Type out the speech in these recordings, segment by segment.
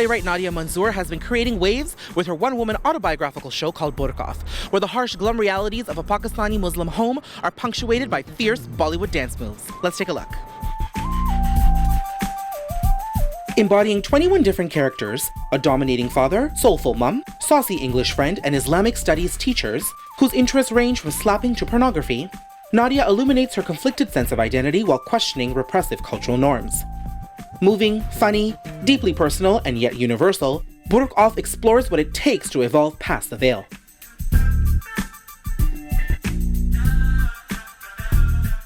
playwright Nadia Manzoor has been creating waves with her one-woman autobiographical show called Burq Off, where the harsh glum realities of a Pakistani Muslim home are punctuated by fierce Bollywood dance moves. Let's take a look. Embodying 21 different characters, a dominating father, soulful mum, saucy English friend, and Islamic studies teachers, whose interests range from slapping to pornography, Nadia illuminates her conflicted sense of identity while questioning repressive cultural norms. Moving, funny, deeply personal, and yet universal, Burq Off explores what it takes to evolve past the veil.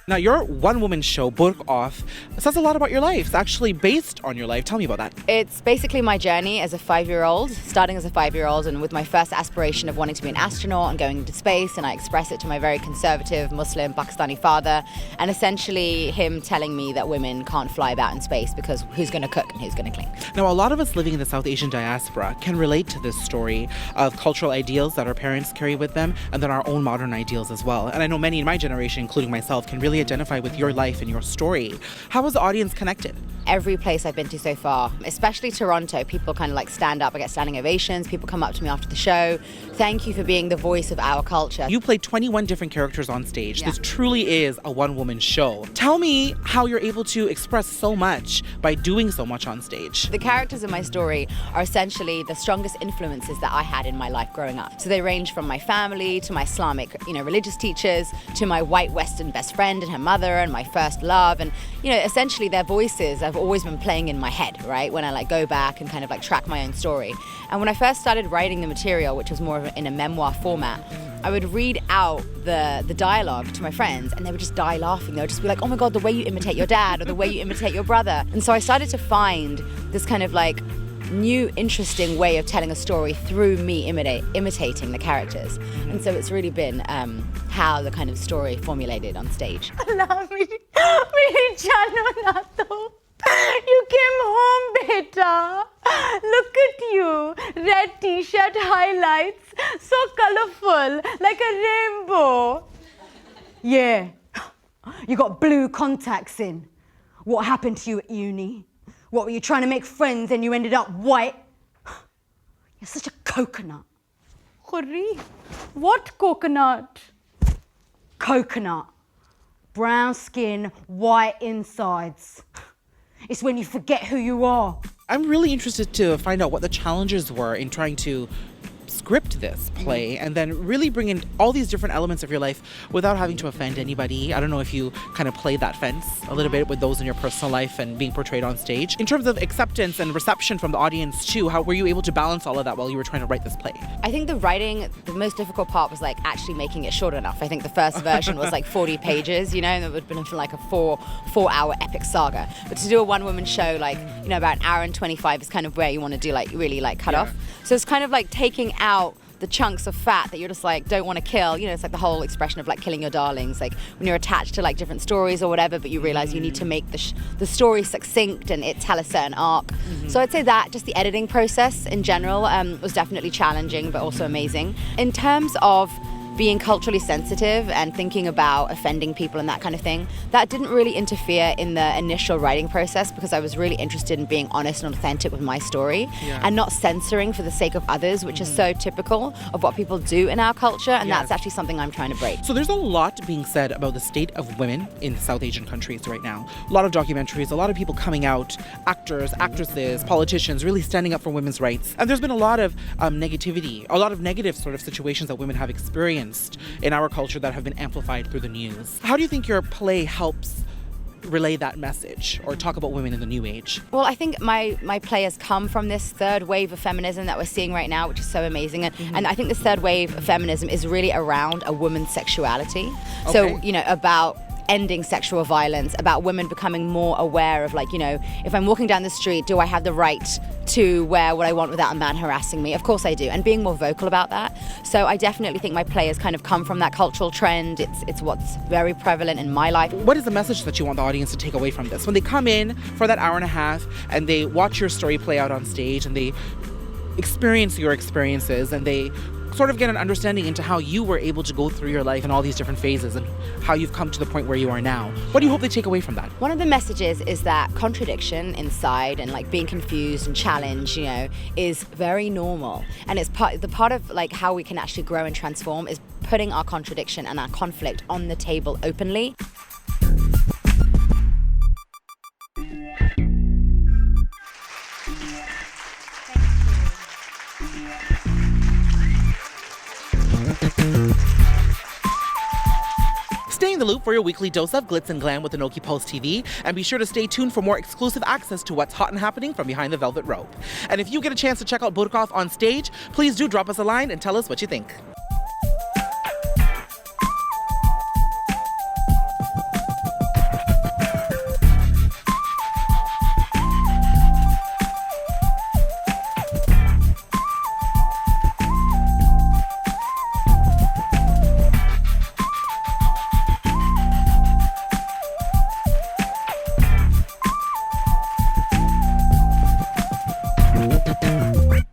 Now, your one-woman show, Burq Off, says a lot about your life. It's actually based on your life. Tell me about that. It's basically my journey as a 5-year-old, starting as a 5-year-old and with my first aspiration of wanting to be an astronaut and going into space, and I express it to my very conservative Muslim Pakistani father, and essentially him telling me that women can't fly about in space because who's going to cook and who's going to clean. Now, a lot of us living in the South Asian diaspora can relate to this story of cultural ideals that our parents carry with them and then our own modern ideals as well. And I know many in my generation, including myself, can really identify with your life and your story. How was the audience connected? Every place I've been to so far, especially Toronto, people kind of like stand up. I get standing ovations. People come up to me after the show. Thank you for being the voice of our culture. You played 21 different characters on stage. Yeah. This truly is a one-woman show. Tell me how you're able to express so much by doing so much on stage. The characters in my story are essentially the strongest influences that I had in my life growing up. So they range from my family to my Islamic, religious teachers, to my white Western best friend and her mother and my first love. And, essentially their voices have always been playing in my head, right? When I go back and kind of track my own story. And when I first started writing the material, which was more in a memoir format, I would read out the dialogue to my friends and they would just die laughing. They would just be like, oh my God, the way you imitate your dad or the way you imitate your brother. And so I started to find this kind of new, interesting way of telling a story through me imitating the characters. And so it's really been how the kind of story formulated on stage. You came home, beta. Look at you. Red t-shirt highlights, so colorful, like a rainbow. Yeah, you got blue contacts in. What happened to you at uni? What, were you trying to make friends and you ended up white? You're such a coconut. Khuri, what coconut? Coconut. Brown skin, white insides. It's when you forget who you are. I'm really interested to find out what the challenges were in trying to script this play and then really bring in all these different elements of your life without having to offend anybody. I don't know if you kind of played that fence a little bit with those in your personal life and being portrayed on stage. In terms of acceptance and reception from the audience too, how were you able to balance all of that while you were trying to write this play? I think the writing, the most difficult part was actually making it short enough. I think the first version was 40 pages, and it would have been like a four-hour epic saga. But to do a one-woman show, about an hour and 25 is kind of where you want to do really cut off. So it's kind of taking out the chunks of fat that you're just don't want to kill. It's the whole expression of killing your darlings, when you're attached to different stories or whatever, but you realize you need to make the story succinct and it tell a certain arc. So I'd say that just the editing process in general was definitely challenging but also amazing. In terms of being culturally sensitive and thinking about offending people and that kind of thing, that didn't really interfere in the initial writing process because I was really interested in being honest and authentic with my story and not censoring for the sake of others, which is so typical of what people do in our culture, and that's actually something I'm trying to break. So there's a lot being said about the state of women in South Asian countries right now. A lot of documentaries, a lot of people coming out, actors, actresses, politicians really standing up for women's rights. And there's been a lot of negativity, a lot of negative sort of situations that women have experienced in our culture that have been amplified through the news. How do you think your play helps relay that message or talk about women in the new age? Well, I think my play has come from this third wave of feminism that we're seeing right now, which is so amazing. And I think this third wave of feminism is really around a woman's sexuality. So, about ending sexual violence, about women becoming more aware of if I'm walking down the street, do I have the right to wear what I want without a man harassing me? Of course I do, and being more vocal about that. So I definitely think my play has kind of come from that cultural trend. It's what's very prevalent in my life. What is the message that you want the audience to take away from this? When they come in for that hour and a half and they watch your story play out on stage and they experience your experiences and they sort of get an understanding into how you were able to go through your life in all these different phases and how you've come to the point where you are now. What do you hope they take away from that? One of the messages is that contradiction inside and like being confused and challenged, you know, is very normal. And it's part of like how we can actually grow and transform is putting our contradiction and our conflict on the table openly. Stay in the loop for your weekly dose of glitz and glam with ANOKHI Pulse TV, and be sure to stay tuned for more exclusive access to what's hot and happening from behind the velvet rope. And if you get a chance to check out Burq Off on stage, please do drop us a line and tell us what you think.